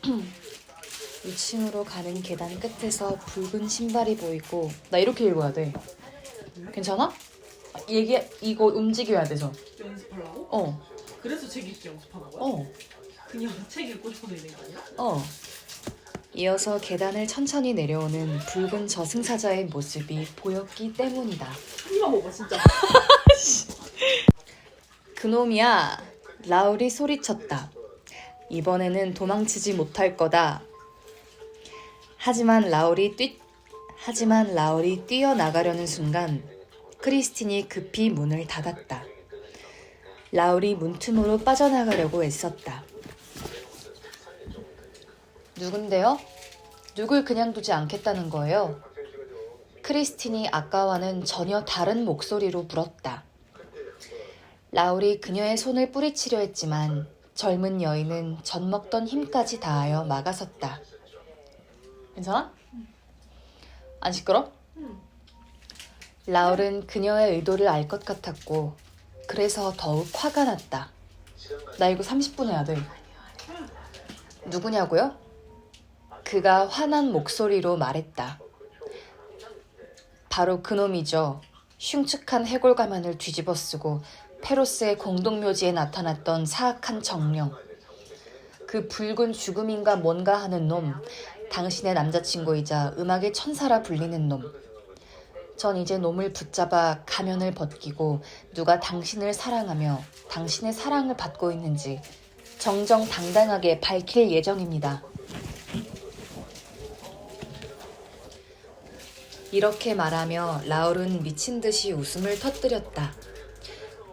2층으로 가는 계단 끝에서 붉은 신발이 보이고. 나 이렇게 읽어야 돼. 괜찮아? 이거 움직여야 돼서. 연습하려고? 어. 그래서 책 읽기 연습하는 거야? 어. 그냥 책 읽고 싶어서 읽는 거 아니야? 어. 이어서 계단을 천천히 내려오는 붉은 저승사자의 모습이 보였기 때문이다. 이거 먹어 진짜. 그놈이야. 라울이 소리쳤다. 이번에는 도망치지 못할 거다. 하지만 라울이 뛰어나가려는 순간 크리스틴이 급히 문을 닫았다. 라울이 문틈으로 빠져나가려고 애썼다. 누군데요? 누굴 그냥 두지 않겠다는 거예요? 크리스틴이 아까와는 전혀 다른 목소리로 물었다. 라울이 그녀의 손을 뿌리치려 했지만 젊은 여인은 젖먹던 힘까지 다하여 막아섰다. 괜찮아? 안 시끄러? 라울은 그녀의 의도를 알 것 같았고 그래서 더욱 화가 났다. 나 이거 30분 해야 돼. 누구냐고요? 그가 화난 목소리로 말했다. 바로 그놈이죠. 흉측한 해골 가면을 뒤집어 쓰고 페로스의 공동묘지에 나타났던 사악한 정령. 그 붉은 죽음인가 뭔가 하는 놈. 당신의 남자친구이자 음악의 천사라 불리는 놈. 전 이제 놈을 붙잡아 가면을 벗기고 누가 당신을 사랑하며 당신의 사랑을 받고 있는지 정정당당하게 밝힐 예정입니다. 이렇게 말하며 라울은 미친 듯이 웃음을 터뜨렸다.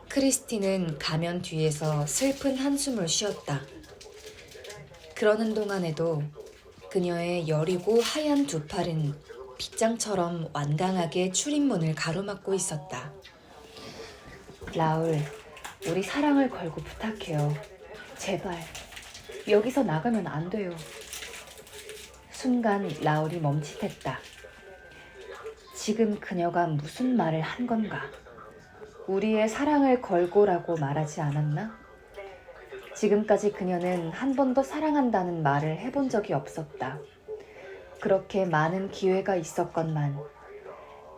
크리스틴은 가면 뒤에서 슬픈 한숨을 쉬었다. 그러는 동안에도 그녀의 여리고 하얀 두 팔은 빗장처럼 완강하게 출입문을 가로막고 있었다. 라울, 우리 사랑을 걸고 부탁해요. 제발, 여기서 나가면 안 돼요. 순간 라울이 멈칫했다. 지금 그녀가 무슨 말을 한 건가? 우리의 사랑을 걸고라고 말하지 않았나? 지금까지 그녀는 한 번도 사랑한다는 말을 해본 적이 없었다. 그렇게 많은 기회가 있었건만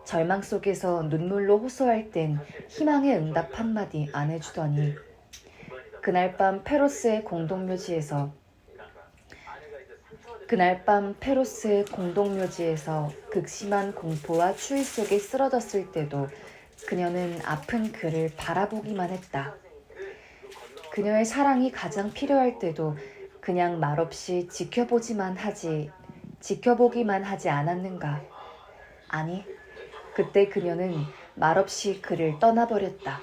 절망 속에서 눈물로 호소할 땐 희망의 응답 한마디 안 해주더니 그날 밤 페로스의 공동묘지에서 극심한 공포와 추위 속에 쓰러졌을 때도 그녀는 아픈 그를 바라보기만 했다. 그녀의 사랑이 가장 필요할 때도 그냥 말없이 지켜보기만 하지 않았는가? 아니, 그때 그녀는 말없이 그를 떠나버렸다.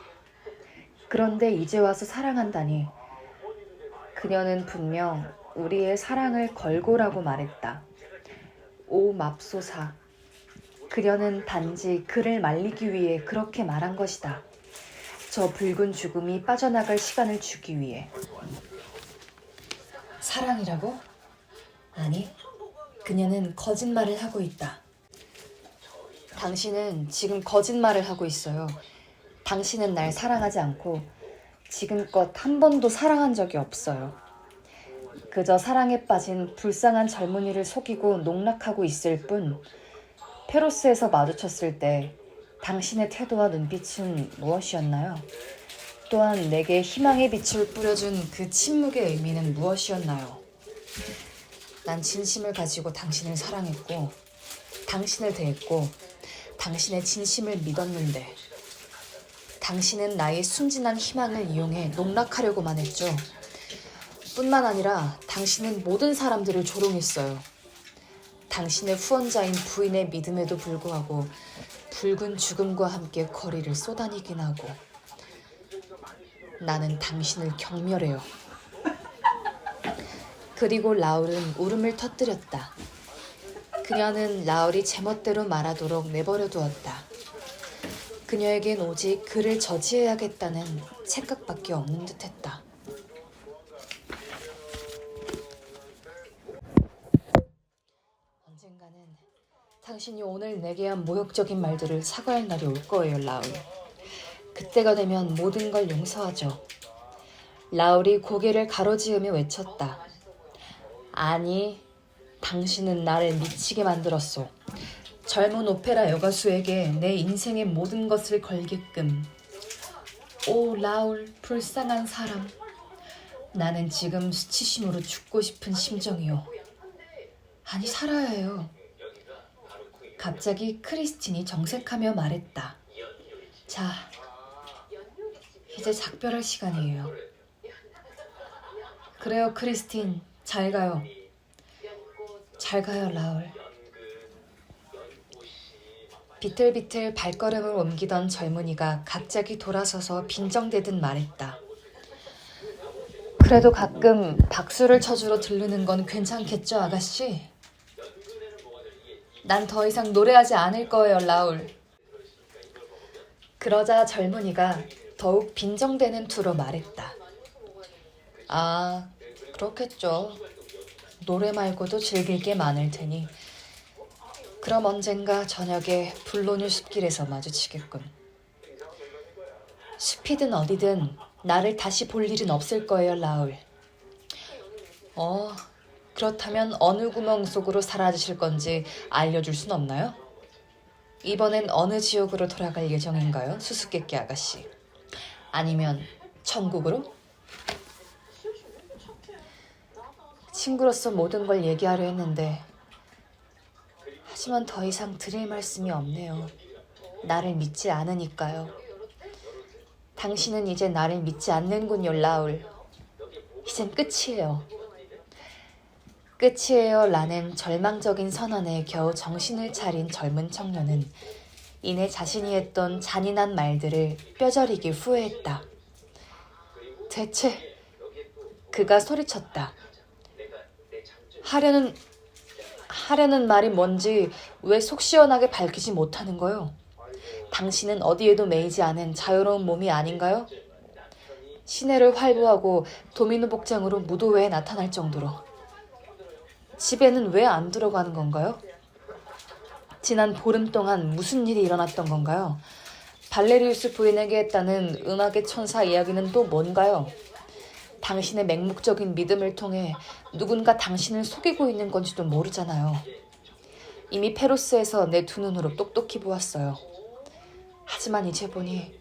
그런데 이제 와서 사랑한다니. 그녀는 분명 우리의 사랑을 걸고라고 말했다. 오 맙소사. 그녀는 단지 그를 말리기 위해 그렇게 말한 것이다. 저 붉은 죽음이 빠져나갈 시간을 주기 위해. 사랑이라고? 아니, 그녀는 거짓말을 하고 있다. 당신은 지금 거짓말을 하고 있어요. 당신은 날 사랑하지 않고 지금껏 한 번도 사랑한 적이 없어요. 그저 사랑에 빠진 불쌍한 젊은이를 속이고 농락하고 있을 뿐. 페로스에서 마주쳤을 때 당신의 태도와 눈빛은 무엇이었나요? 또한 내게 희망의 빛을 뿌려준 그 침묵의 의미는 무엇이었나요? 난 진심을 가지고 당신을 사랑했고 당신을 대했고 당신의 진심을 믿었는데 당신은 나의 순진한 희망을 이용해 농락하려고만 했죠. 뿐만 아니라 당신은 모든 사람들을 조롱했어요. 당신의 후원자인 부인의 믿음에도 불구하고 붉은 죽음과 함께 거리를 쏘다니긴 하고 나는 당신을 경멸해요. 그리고 라울은 울음을 터뜨렸다. 그녀는 라울이 제멋대로 말하도록 내버려 두었다. 그녀에겐 오직 그를 저지해야겠다는 생각밖에 없는 듯했다. 언젠가는 당신이 오늘 내게 한 모욕적인 말들을 사과할 날이 올 거예요, 라울. 그때가 되면 모든 걸 용서하죠. 라울이 고개를 가로지으며 외쳤다. 아니, 당신은 나를 미치게 만들었어. 젊은 오페라 여가수에게 내 인생의 모든 것을 걸게끔. 오, 라울, 불쌍한 사람. 나는 지금 수치심으로 죽고 싶은 심정이요. 아니, 살아야 해요. 갑자기 크리스틴이 정색하며 말했다. 자, 이제 작별할 시간이에요. 그래요, 크리스틴. 잘 가요. 잘 가요, 라울. 비틀비틀 발걸음을 옮기던 젊은이가 갑자기 돌아서서 빈정대듯 말했다. 그래도 가끔 박수를 쳐주러 들르는 건 괜찮겠죠, 아가씨? 난 더 이상 노래하지 않을 거예요, 라울. 그러자 젊은이가 더욱 빈정대는 투로 말했다. 아, 그렇겠죠. 노래 말고도 즐길 게 많을 테니. 그럼 언젠가 저녁에 불로뉴 숲길에서 마주치겠군. 숲이든 어디든 나를 다시 볼 일은 없을 거예요, 라울. 그렇다면 어느 구멍 속으로 사라지실 건지 알려줄 순 없나요? 이번엔 어느 지옥으로 돌아갈 예정인가요, 수수께끼 아가씨? 아니면 천국으로? 친구로서 모든 걸 얘기하려 했는데 하지만 더 이상 드릴 말씀이 없네요. 나를 믿지 않으니까요. 당신은 이제 나를 믿지 않는군요, 라울. 이젠 끝이에요. 끝이에요 라는 절망적인 선언에 겨우 정신을 차린 젊은 청년은 이내 자신이 했던 잔인한 말들을 뼈저리게 후회했다. 대체 그가 소리쳤다. 하려는 말이 뭔지 왜 속 시원하게 밝히지 못하는 거요? 당신은 어디에도 매이지 않은 자유로운 몸이 아닌가요? 시내를 활보하고 도미노 복장으로 무도회에 나타날 정도로. 집에는 왜 안 들어가는 건가요? 지난 보름 동안 무슨 일이 일어났던 건가요? 발레리우스 부인에게 했다는 음악의 천사 이야기는 또 뭔가요? 당신의 맹목적인 믿음을 통해 누군가 당신을 속이고 있는 건지도 모르잖아요. 이미 페로스에서 내 두 눈으로 똑똑히 보았어요. 하지만 이제 보니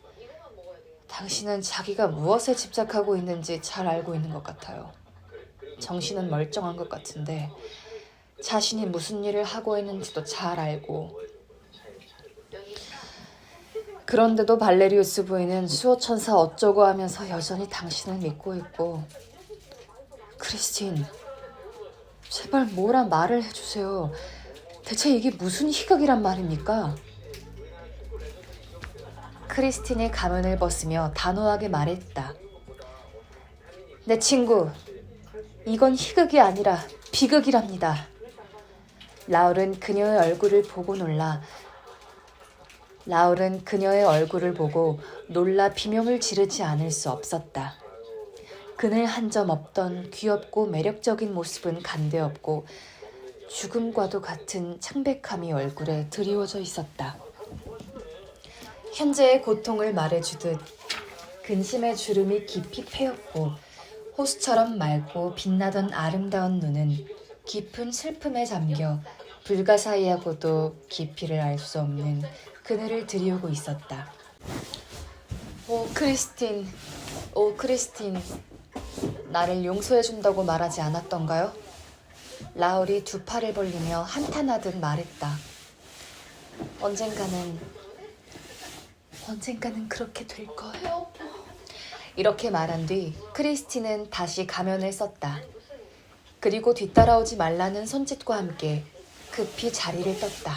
당신은 자기가 무엇에 집착하고 있는지 잘 알고 있는 것 같아요. 정신은 멀쩡한 것 같은데 자신이 무슨 일을 하고 있는지도 잘 알고. 그런데도 발레리우스 부인은 수호천사 어쩌고 하면서 여전히 당신을 믿고 있고. 크리스틴, 제발 뭐라 말을 해주세요. 대체 이게 무슨 희극이란 말입니까? 크리스틴이 가면을 벗으며 단호하게 말했다. 내 친구, 이건 희극이 아니라 비극이랍니다. 라울은 그녀의 얼굴을 보고 놀라 비명을 지르지 않을 수 없었다. 그늘 한 점 없던 귀엽고 매력적인 모습은 간데없고 죽음과도 같은 창백함이 얼굴에 드리워져 있었다. 현재의 고통을 말해주듯 근심의 주름이 깊이 패였고 호수처럼 맑고 빛나던 아름다운 눈은 깊은 슬픔에 잠겨 불가사의하고도 깊이를 알 수 없는 그늘을 드리우고 있었다. 오 크리스틴, 나를 용서해준다고 말하지 않았던가요? 라울이 두 팔을 벌리며 한탄하듯 말했다. 언젠가는 그렇게 될 거예요. 이렇게 말한 뒤 크리스틴은 다시 가면을 썼다. 그리고 뒤따라오지 말라는 손짓과 함께 급히 자리를 떴다.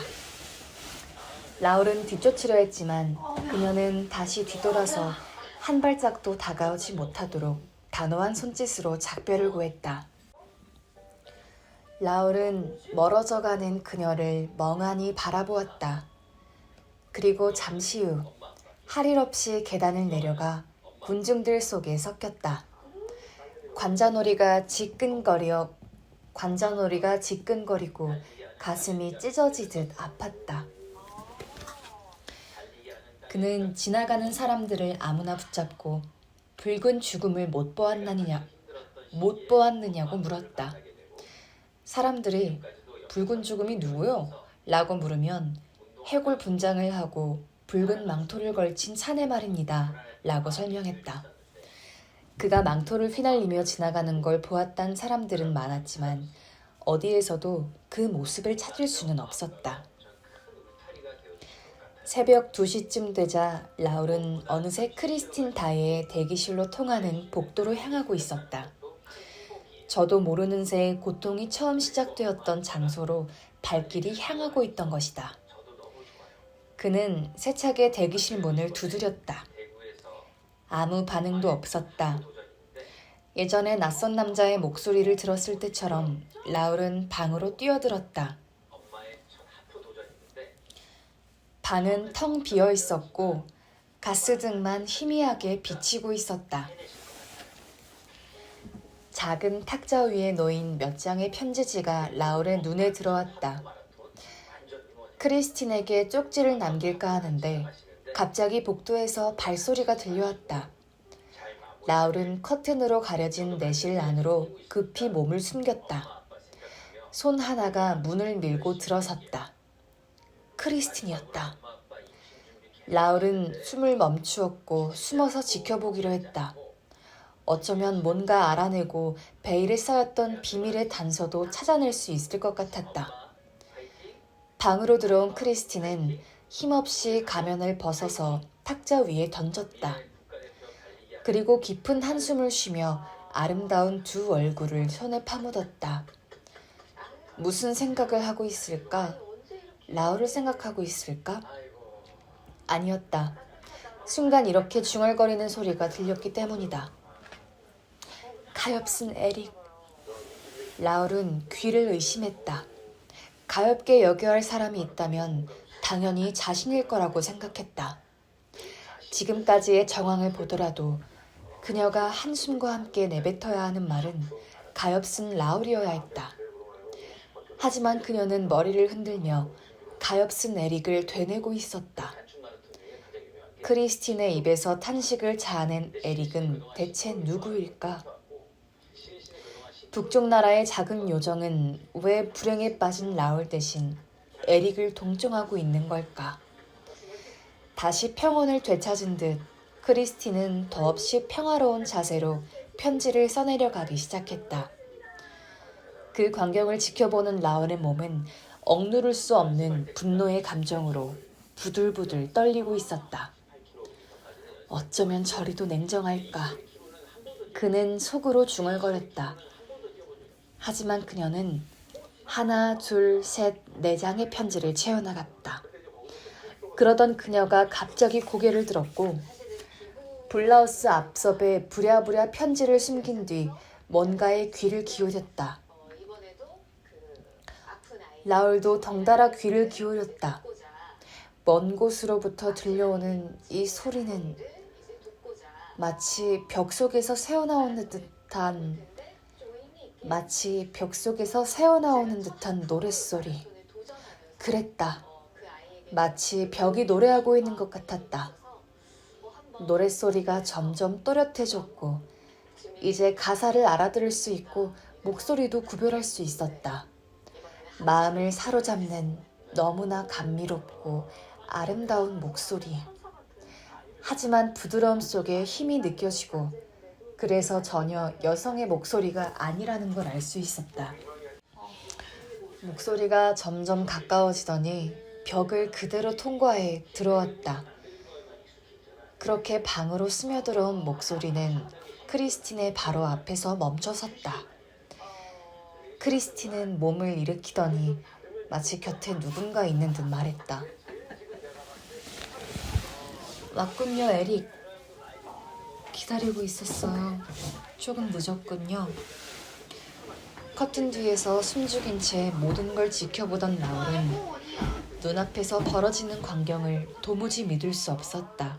라울은 뒤쫓으려 했지만 그녀는 다시 뒤돌아서 한 발짝도 다가오지 못하도록 단호한 손짓으로 작별을 구했다. 라울은 멀어져가는 그녀를 멍하니 바라보았다. 그리고 잠시 후 할 일 없이 계단을 내려가 군중들 속에 섞였다. 관자놀이가 지끈거리고 가슴이 찢어지듯 아팠다. 그는 지나가는 사람들을 아무나 붙잡고 붉은 죽음을 못 보았느냐고 물었다. 사람들이 붉은 죽음이 누구요? 라고 물으면 해골 분장을 하고 붉은 망토를 걸친 사내 말입니다. 라고 설명했다. 그가 망토를 휘날리며 지나가는 걸 보았단 사람들은 많았지만 어디에서도 그 모습을 찾을 수는 없었다. 새벽 2시쯤 되자 라울은 어느새 크리스틴 다이의 대기실로 통하는 복도로 향하고 있었다. 저도 모르는 새에 고통이 처음 시작되었던 장소로 발길이 향하고 있던 것이다. 그는 세차게 대기실 문을 두드렸다. 아무 반응도 없었다. 예전에 낯선 남자의 목소리를 들었을 때처럼 라울은 방으로 뛰어들었다. 방은 텅 비어 있었고 가스등만 희미하게 비치고 있었다. 작은 탁자 위에 놓인 몇 장의 편지지가 라울의 눈에 들어왔다. 크리스틴에게 쪽지를 남길까 하는데 갑자기 복도에서 발소리가 들려왔다. 라울은 커튼으로 가려진 내실 안으로 급히 몸을 숨겼다. 손 하나가 문을 밀고 들어섰다. 크리스틴이었다. 라울은 숨을 멈추었고 숨어서 지켜보기로 했다. 어쩌면 뭔가 알아내고 베일에 쌓였던 비밀의 단서도 찾아낼 수 있을 것 같았다. 방으로 들어온 크리스틴은 힘없이 가면을 벗어서 탁자 위에 던졌다. 그리고 깊은 한숨을 쉬며 아름다운 두 얼굴을 손에 파묻었다. 무슨 생각을 하고 있을까? 라울을 생각하고 있을까? 아니었다. 순간 이렇게 중얼거리는 소리가 들렸기 때문이다. 가엾은 에릭. 라울은 귀를 의심했다. 가엾게 여겨야 할 사람이 있다면 당연히 자신일 거라고 생각했다. 지금까지의 정황을 보더라도 그녀가 한숨과 함께 내뱉어야 하는 말은 가엾은 라울이어야 했다. 하지만 그녀는 머리를 흔들며 가엾은 에릭을 되뇌고 있었다. 크리스틴의 입에서 탄식을 자아낸 에릭은 대체 누구일까? 북쪽 나라의 작은 요정은 왜 불행에 빠진 라울 대신 에릭을 동정하고 있는 걸까? 다시 평온을 되찾은 듯 크리스틴은 더없이 평화로운 자세로 편지를 써내려 가기 시작했다. 그 광경을 지켜보는 라울의 몸은 억누를 수 없는 분노의 감정으로 부들부들 떨리고 있었다. 어쩌면 저리도 냉정할까? 그는 속으로 중얼거렸다. 하지만 그녀는 하나, 둘, 셋, 4장의 편지를 채워나갔다. 그러던 그녀가 갑자기 고개를 들었고 블라우스 앞섭에 부랴부랴 편지를 숨긴 뒤 뭔가에 귀를 기울였다. 라울도 덩달아 귀를 기울였다. 먼 곳으로부터 들려오는 이 소리는 마치 벽 속에서 새어나오는 듯한 노랫소리. 그랬다. 마치 벽이 노래하고 있는 것 같았다. 노랫소리가 점점 또렷해졌고 이제 가사를 알아들을 수 있고 목소리도 구별할 수 있었다. 마음을 사로잡는 너무나 감미롭고 아름다운 목소리. 하지만 부드러움 속에 힘이 느껴지고 그래서 전혀 여성의 목소리가 아니라는 걸 알 수 있었다. 목소리가 점점 가까워지더니 벽을 그대로 통과해 들어왔다. 그렇게 방으로 스며들어온 목소리는 크리스틴의 바로 앞에서 멈춰섰다. 크리스틴은 몸을 일으키더니 마치 곁에 누군가 있는 듯 말했다. 왔군요, 에릭. 기다리고 있었어요. 조금 늦었군요. 커튼 뒤에서 숨죽인 채 모든 걸 지켜보던 라울은 눈앞에서 벌어지는 광경을 도무지 믿을 수 없었다.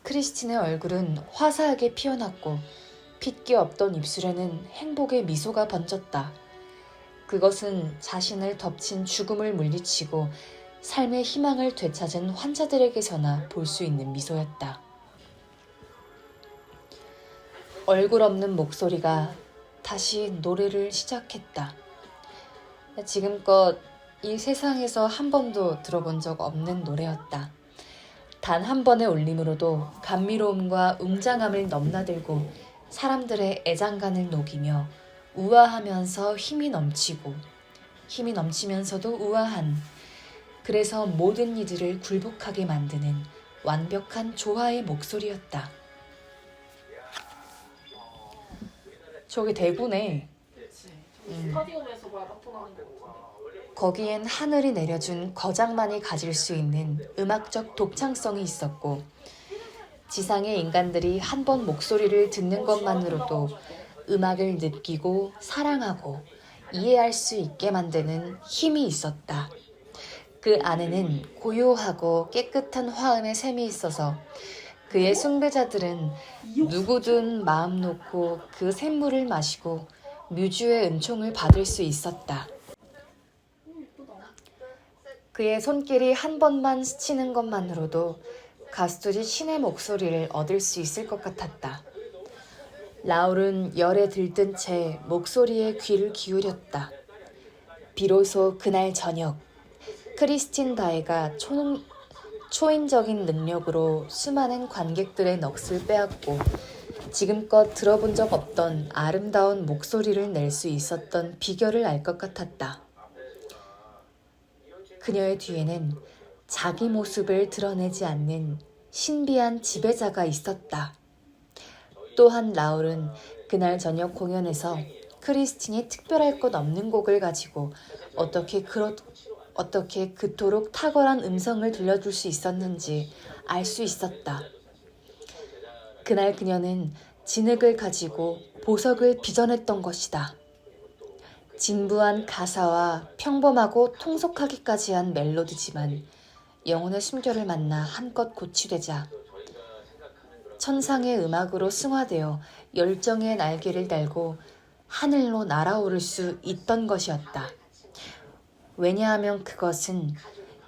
크리스틴의 얼굴은 화사하게 피어났고 핏기 없던 입술에는 행복의 미소가 번졌다. 그것은 자신을 덮친 죽음을 물리치고 삶의 희망을 되찾은 환자들에게서나 볼 수 있는 미소였다. 얼굴 없는 목소리가 다시 노래를 시작했다. 지금껏 이 세상에서 한 번도 들어본 적 없는 노래였다. 단 한 번의 울림으로도 감미로움과 웅장함을 넘나들고 사람들의 애장간을 녹이며 우아하면서 힘이 넘치면서도 우아한, 그래서 모든 이들을 굴복하게 만드는 완벽한 조화의 목소리였다. 저기 대구네. 그치. 스타디움에서 마라톤 하는 거 같은데. 거기엔 하늘이 내려준 거장만이 가질 수 있는 음악적 독창성이 있었고, 지상의 인간들이 한 번 목소리를 듣는 것만으로도 음악을 느끼고 사랑하고 이해할 수 있게 만드는 힘이 있었다. 그 안에는 고요하고 깨끗한 화음의 샘이 있어서 그의 숭배자들은 누구든 마음 놓고 그 샘물을 마시고 뮤즈의 은총을 받을 수 있었다. 그의 손길이 한 번만 스치는 것만으로도 가수들이 신의 목소리를 얻을 수 있을 것 같았다. 라울은 열에 들뜬 채 목소리에 귀를 기울였다. 비로소 그날 저녁, 크리스틴 다에가 초인적인 능력으로 수많은 관객들의 넋을 빼앗고 지금껏 들어본 적 없던 아름다운 목소리를 낼 수 있었던 비결을 알 것 같았다. 그녀의 뒤에는 자기 모습을 드러내지 않는 신비한 지배자가 있었다. 또한 라울은 그날 저녁 공연에서 크리스틴이 특별할 것 없는 곡을 가지고 어떻게 그토록 탁월한 음성을 들려줄 수 있었는지 알 수 있었다. 그날 그녀는 진흙을 가지고 보석을 빚어냈던 것이다. 진부한 가사와 평범하고 통속하기까지 한 멜로디지만 영혼의 숨결을 만나 한껏 고취되자 천상의 음악으로 승화되어 열정의 날개를 달고 하늘로 날아오를 수 있던 것이었다. 왜냐하면 그것은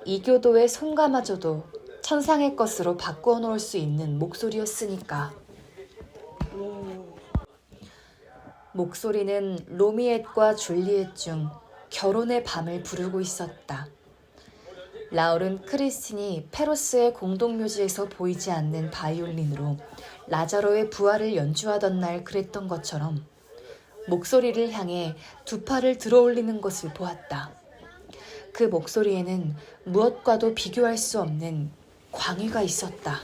이교도의 손가마저도 천상의 것으로 바꾸어 놓을 수 있는 목소리였으니까. 목소리는 로미엣과 줄리엣 중 결혼의 밤을 부르고 있었다. 라울은 크리스틴이 페로스의 공동묘지에서 보이지 않는 바이올린으로 라자로의 부활을 연주하던 날 그랬던 것처럼 목소리를 향해 두 팔을 들어올리는 것을 보았다. 그 목소리에는 무엇과도 비교할 수 없는 광의가 있었다.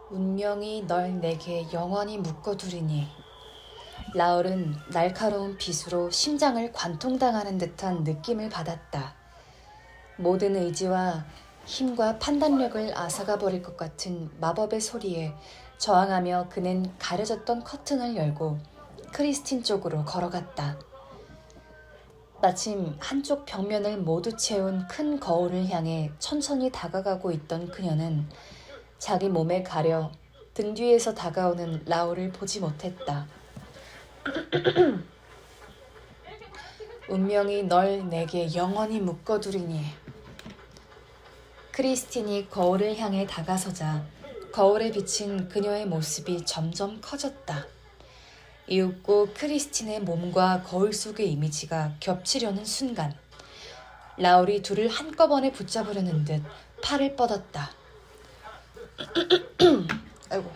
운명이 널 내게 영원히 묶어두리니. 라울은 날카로운 빗으로 심장을 관통당하는 듯한 느낌을 받았다. 모든 의지와 힘과 판단력을 앗아가 버릴 것 같은 마법의 소리에 저항하며 그는 가려졌던 커튼을 열고 크리스틴 쪽으로 걸어갔다. 마침 한쪽 벽면을 모두 채운 큰 거울을 향해 천천히 다가가고 있던 그녀는 자기 몸에 가려 등 뒤에서 다가오는 라울을 보지 못했다. 운명이 널 내게 영원히 묶어두리니. 크리스틴이 거울을 향해 다가서자 거울에 비친 그녀의 모습이 점점 커졌다. 이윽고 크리스틴의 몸과 거울 속의 이미지가 겹치려는 순간 라울이 둘을 한꺼번에 붙잡으려는 듯 팔을 뻗었다. 아이고.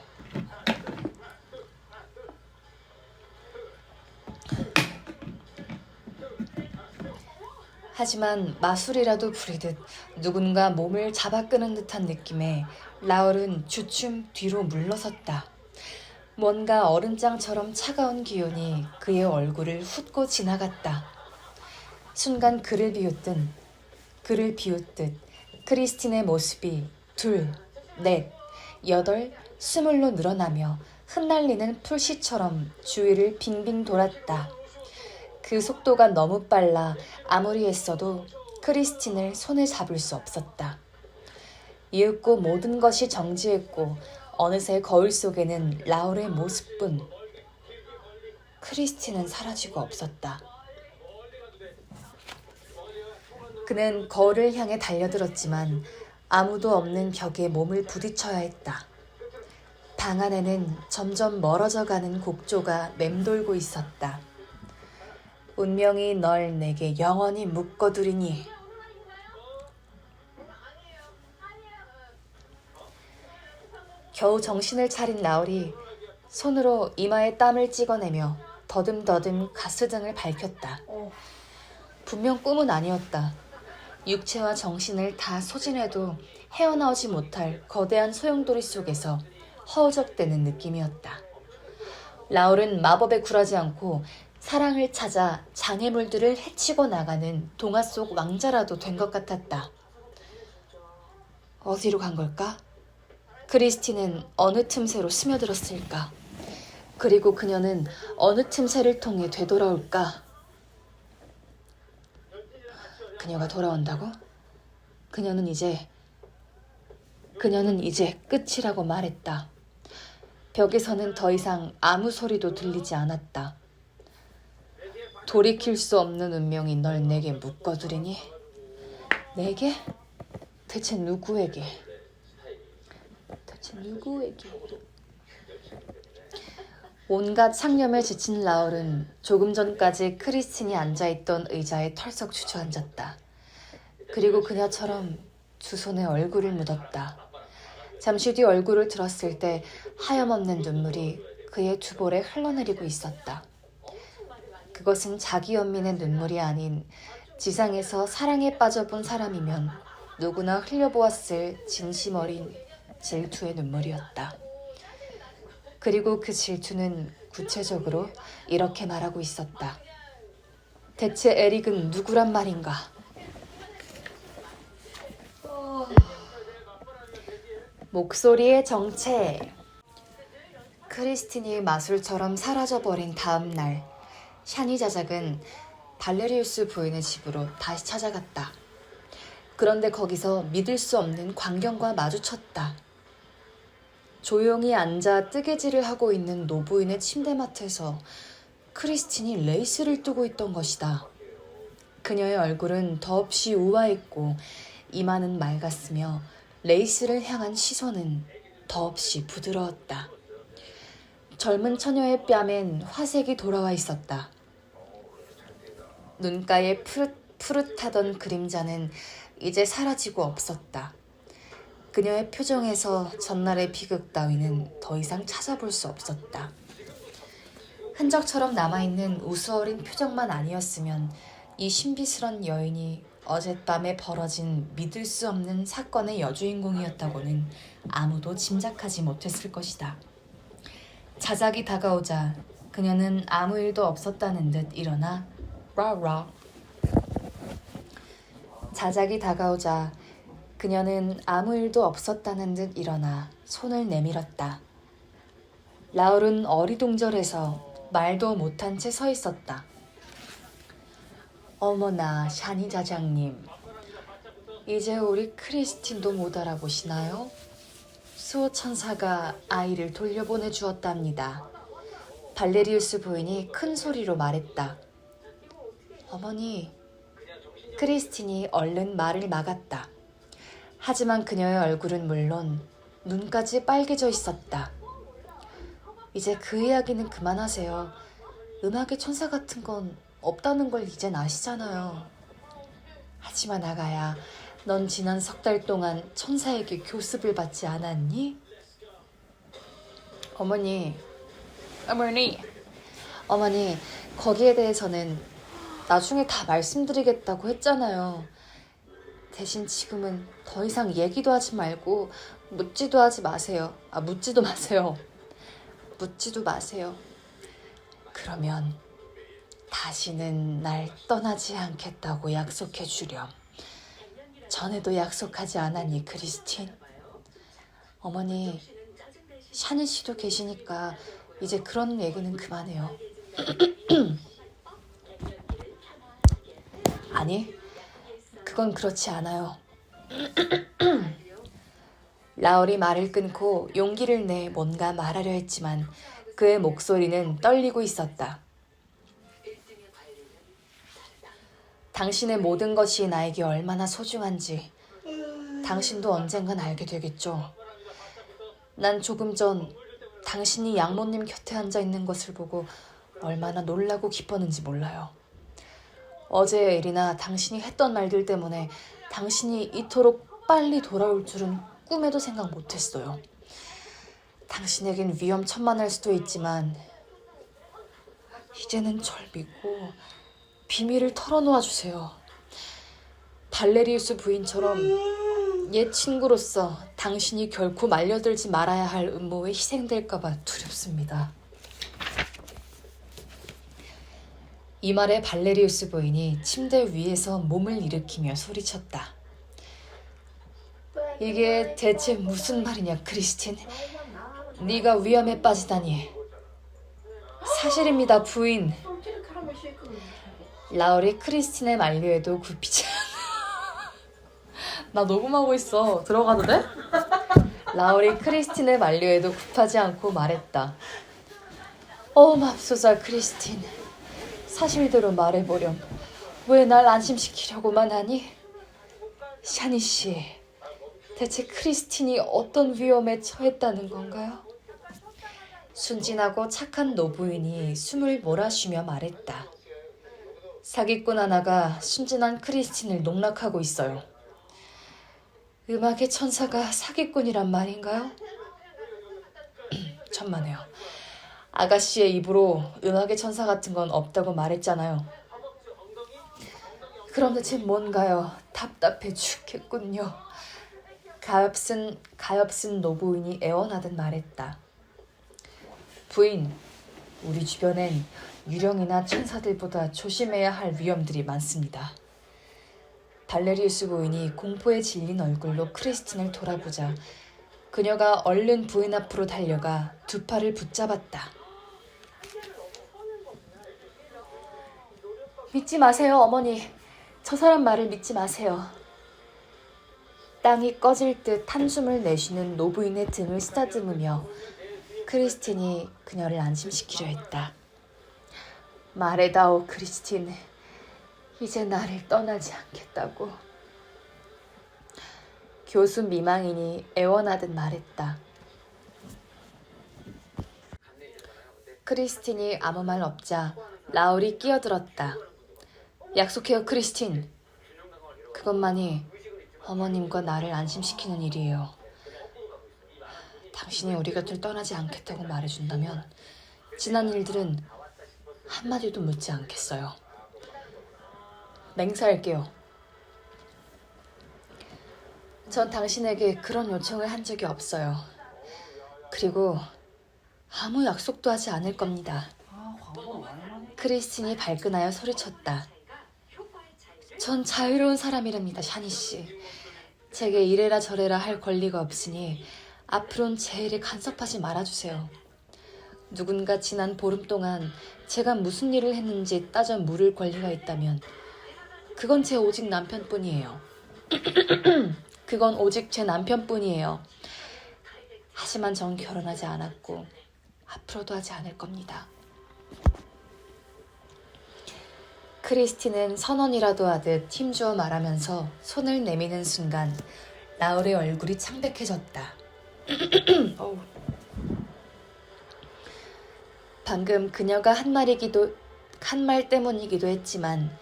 하지만 마술이라도 부리듯 누군가 몸을 잡아 끄는 듯한 느낌에 라울은 주춤 뒤로 물러섰다. 뭔가 얼음장처럼 차가운 기운이 그의 얼굴을 훑고 지나갔다. 순간 그를 비웃듯 크리스틴의 모습이 2, 4, 8, 20로 늘어나며 흩날리는 풀씨처럼 주위를 빙빙 돌았다. 그 속도가 너무 빨라 아무리 애써도 크리스틴을 손에 잡을 수 없었다. 이윽고 모든 것이 정지했고 어느새 거울 속에는 라울의 모습뿐. 크리스틴은 사라지고 없었다. 그는 거울을 향해 달려들었지만 아무도 없는 벽에 몸을 부딪혀야 했다. 방 안에는 점점 멀어져가는 곡조가 맴돌고 있었다. 운명이 널 내게 영원히 묶어두리니. 겨우 정신을 차린 라울이 손으로 이마에 땀을 찍어내며 더듬더듬 가스등을 밝혔다. 분명 꿈은 아니었다. 육체와 정신을 다 소진해도 헤어나오지 못할 거대한 소용돌이 속에서 허우적대는 느낌이었다. 라울은 마법에 굴하지 않고 사랑을 찾아 장애물들을 해치고 나가는 동화 속 왕자라도 된 것 같았다. 어디로 간 걸까? 크리스틴은 어느 틈새로 스며들었을까? 그리고 그녀는 어느 틈새를 통해 되돌아올까? 그녀가 돌아온다고? 그녀는 이제 끝이라고 말했다. 벽에서는 더 이상 아무 소리도 들리지 않았다. 돌이킬 수 없는 운명이 널 내게 묶어두리니? 내게? 대체 누구에게? 온갖 상념에 지친 라울은 조금 전까지 크리스틴이 앉아있던 의자에 털썩 주저앉았다. 그리고 그녀처럼 두 손에 얼굴을 묻었다. 잠시 뒤 얼굴을 들었을 때 하염없는 눈물이 그의 두 볼에 흘러내리고 있었다. 그것은 자기 연민의 눈물이 아닌 지상에서 사랑에 빠져본 사람이면 누구나 흘려보았을 진심 어린 질투의 눈물이었다. 그리고 그 질투는 구체적으로 이렇게 말하고 있었다. 대체 에릭은 누구란 말인가? 목소리의 정체. 크리스틴이 마술처럼 사라져버린 다음 날, 샤니 자작은 발레리우스 부인의 집으로 다시 찾아갔다. 그런데 거기서 믿을 수 없는 광경과 마주쳤다. 조용히 앉아 뜨개질을 하고 있는 노부인의 침대맡에서 크리스틴이 레이스를 뜨고 있던 것이다. 그녀의 얼굴은 더없이 우아했고 이마는 맑았으며 레이스를 향한 시선은 더없이 부드러웠다. 젊은 처녀의 뺨엔 화색이 돌아와 있었다. 눈가에 푸릇하던 그림자는 이제 사라지고 없었다. 그녀의 표정에서 전날의 비극 따위는 더 이상 찾아볼 수 없었다. 흔적처럼 남아있는 우스어린 표정만 아니었으면 이 신비스런 여인이 어젯밤에 벌어진 믿을 수 없는 사건의 여주인공이었다고는 아무도 짐작하지 못했을 것이다. 자작이 다가오자 그녀는 아무 일도 없었다는 듯 일어나 라라. 자작이 다가오자 그녀는 아무 일도 없었다는 듯 일어나 손을 내밀었다. 라울은 어리둥절해서 말도 못한 채 서 있었다. 어머나, 샤니 자장님. 이제 우리 크리스틴도 못 알아보시나요? 수호 천사가 아이를 돌려보내 주었답니다. 발레리우스 부인이 큰 소리로 말했다. 어머니, 크리스틴이 얼른 말을 막았다. 하지만 그녀의 얼굴은 물론 눈까지 빨개져 있었다. 이제 그 이야기는 그만하세요. 음악의 천사 같은 건 없다는 걸 이젠 아시잖아요. 하지만 아가야, 넌 지난 석 달 동안 천사에게 교습을 받지 않았니? 어머니, 거기에 대해서는 나중에 다 말씀드리겠다고 했잖아요. 대신 지금은 더 이상 얘기도 하지 말고 묻지도 마세요. 묻지도 마세요. 그러면 다시는 날 떠나지 않겠다고 약속해 주렴. 전에도 약속하지 않았니, 크리스틴? 어머니, 샤니 씨도 계시니까 이제 그런 얘기는 그만해요. 아니, 그건 그렇지 않아요. 라울이 말을 끊고 용기를 내 뭔가 말하려 했지만 그의 목소리는 떨리고 있었다. 당신의 모든 것이 나에게 얼마나 소중한지 당신도 언젠간 알게 되겠죠. 난 조금 전 당신이 양모님 곁에 앉아 있는 것을 보고 얼마나 놀라고 기뻤는지 몰라요. 어제의 일이나 당신이 했던 말들 때문에 당신이 이토록 빨리 돌아올 줄은 꿈에도 생각 못했어요. 당신에겐 위험천만할 수도 있지만 이제는 절 믿고 비밀을 털어놓아 주세요. 발레리우스 부인처럼 옛 친구로서 당신이 결코 말려들지 말아야 할 음모에 희생될까 봐 두렵습니다. 이 말에 발레리우스 부인이 침대 위에서 몸을 일으키며 소리쳤다. 이게 대체 무슨 말이냐, 크리스틴? 네가 위험에 빠지다니. 사실입니다, 부인. 라울이 크리스틴의 만류에도 굽히지 나 녹음하고 있어. 들어가도 돼? 라울이 크리스틴의 만류에도 굽하지 않고 말했다. 맙소사, 크리스틴. 사실대로 말해보렴. 왜 날 안심시키려고만 하니? 샤니 씨, 대체 크리스틴이 어떤 위험에 처했다는 건가요? 순진하고 착한 노부인이 숨을 몰아쉬며 말했다. 사기꾼 하나가 순진한 크리스틴을 농락하고 있어요. 음악의 천사가 사기꾼이란 말인가요? 천만에요. 아가씨의 입으로 음악의 천사 같은 건 없다고 말했잖아요. 그럼 대체 뭔가요? 답답해 죽겠군요. 가엾은 노부인이 애원하듯 말했다. 부인, 우리 주변엔 유령이나 천사들보다 조심해야 할 위험들이 많습니다. 발레리우스 부인이 공포에 질린 얼굴로 크리스틴을 돌아보자 그녀가 얼른 부인 앞으로 달려가 두 팔을 붙잡았다. 믿지 마세요, 어머니. 저 사람 말을 믿지 마세요. 땅이 꺼질 듯 한숨을 내쉬는 노부인의 등을 쓰다듬으며 크리스틴이 그녀를 안심시키려 했다. 말해다오, 크리스틴. 이제 나를 떠나지 않겠다고. 교수 미망인이 애원하듯 말했다. 크리스틴이 아무 말 없자 라울이 끼어들었다. 약속해요, 크리스틴. 그것만이 어머님과 나를 안심시키는 일이에요. 당신이 우리 곁을 떠나지 않겠다고 말해준다면 지난 일들은 한마디도 묻지 않겠어요. 맹세할게요. 전 당신에게 그런 요청을 한 적이 없어요. 그리고 아무 약속도 하지 않을 겁니다. 크리스틴이 발끈하여 소리쳤다. 전 자유로운 사람이랍니다, 샤니 씨. 제게 이래라 저래라 할 권리가 없으니 앞으로는 제 일에 간섭하지 말아주세요. 누군가 지난 보름 동안 제가 무슨 일을 했는지 따져 물을 권리가 있다면 그건 제 오직 남편뿐이에요. 그건 오직 제 남편뿐이에요. 하지만 전 결혼하지 않았고 앞으로도 하지 않을 겁니다. 크리스틴은 선언이라도 하듯 힘주어 말하면서 손을 내미는 순간 라울의 얼굴이 창백해졌다. 방금 그녀가 한 말 때문이기도 했지만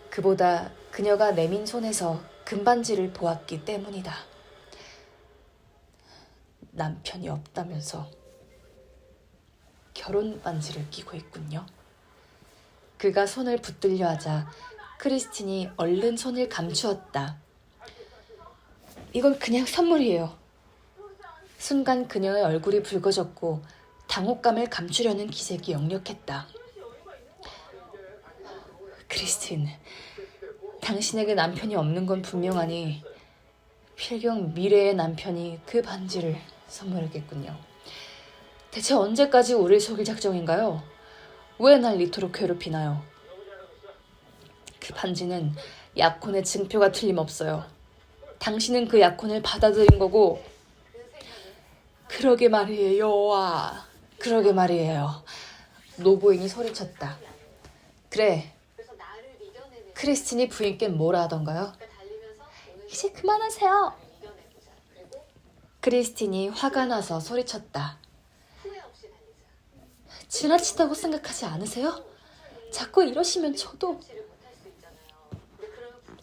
그보다 그녀가 내민 손에서 금반지를 보았기 때문이다. 남편이 없다면서 결혼 반지를 끼고 있군요. 그가 손을 붙들려 하자 크리스틴이 얼른 손을 감추었다. 이건 그냥 선물이에요. 순간 그녀의 얼굴이 붉어졌고 당혹감을 감추려는 기색이 역력했다. 크리스틴, 당신에게 남편이 없는 건 분명하니 필경 미래의 남편이 그 반지를 선물했겠군요. 대체 언제까지 우릴 속일 작정인가요? 왜 날 이토록 괴롭히나요? 그 반지는 약혼의 증표가 틀림없어요. 당신은 그 약혼을 받아들인 거고. 그러게 말이에요. 그러게 말이에요. 노부인이 소리쳤다. 그래. 크리스틴이 부인께 뭐라 하던가요? 이제 그만하세요. 크리스틴이 화가 나서 소리쳤다. 지나치다고 생각하지 않으세요? 자꾸 이러시면 저도...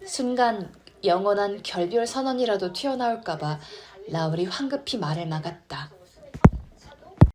순간 영원한 결별 선언이라도 튀어나올까봐 라울이 황급히 말을 막았다.